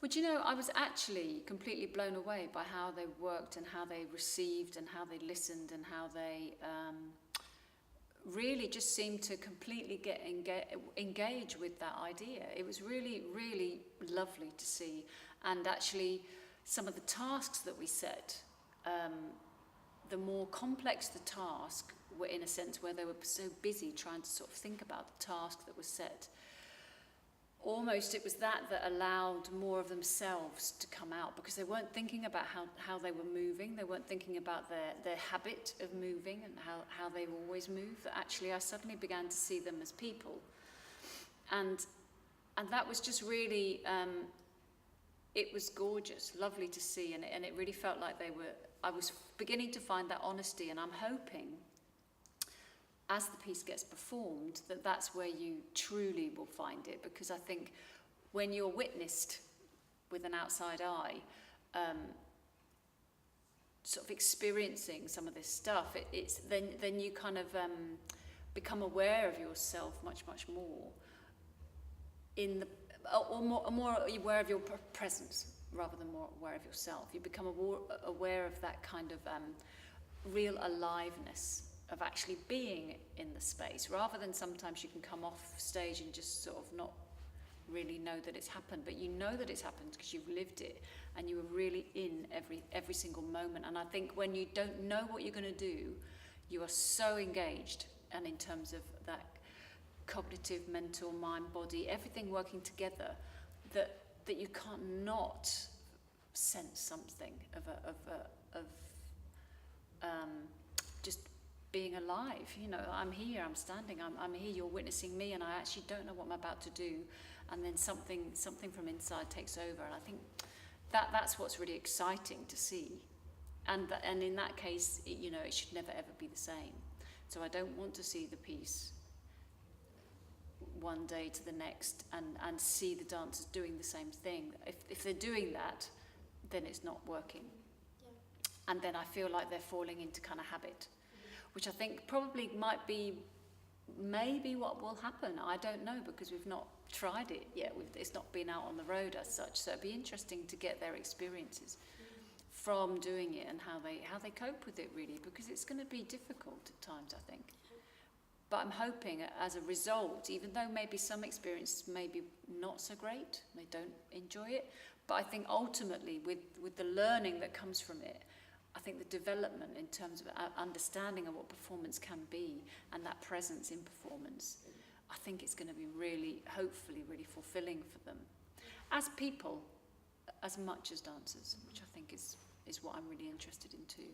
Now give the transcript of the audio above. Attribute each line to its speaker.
Speaker 1: Well, do you know, I was actually completely blown away by how they worked and how they received and how they listened and how they really just seemed to completely engage with that idea. It was really, really lovely to see. And actually, some of the tasks that we set, the more complex the task, were in a sense where they were so busy trying to sort of think about the task that was set. Almost it was that allowed more of themselves to come out, because they weren't thinking about how they were moving. They weren't thinking about their habit of moving and how they always move. Actually, I suddenly began to see them as people. And that was just really, it was gorgeous, lovely to see. And it really felt like I was beginning to find that honesty, and I'm hoping as the piece gets performed, that's where you truly will find it, because I think when you're witnessed with an outside eye, sort of experiencing some of this stuff, it's then you kind of become aware of yourself much more more aware of your presence rather than more aware of yourself. You become aware of that kind of real aliveness of actually being in the space, rather than sometimes you can come off stage and just sort of not really know that it's happened, but you know that it's happened because you've lived it and you were really in every single moment. And I think when you don't know what you're going to do, you are so engaged, and in terms of that cognitive, mental, mind, body, everything working together, that you can't not sense something of just being alive. You know, I'm here, I'm standing, I'm here, you're witnessing me, and I actually don't know what I'm about to do, and then something from inside takes over. And I think that's what's really exciting to see. And in that case, it should never ever be the same. So I don't want to see the piece one day to the next and see the dancers doing the same thing. If they're doing that, then it's not working.
Speaker 2: Yeah.
Speaker 1: And then I feel like they're falling into kind of habit, which I think probably might be maybe what will happen. I don't know, because we've not tried it yet. It's not been out on the road as such. So it'd be interesting to get their experiences from doing it and how they cope with it, really, because it's going to be difficult at times, I think. But I'm hoping as a result, even though maybe some experiences may be not so great, they don't enjoy it, but I think ultimately with the learning that comes from it, I think the development in terms of understanding of what performance can be and that presence in performance, I think it's going to be really, hopefully, really fulfilling for them as people as much as dancers, which I think is what I'm really interested in too.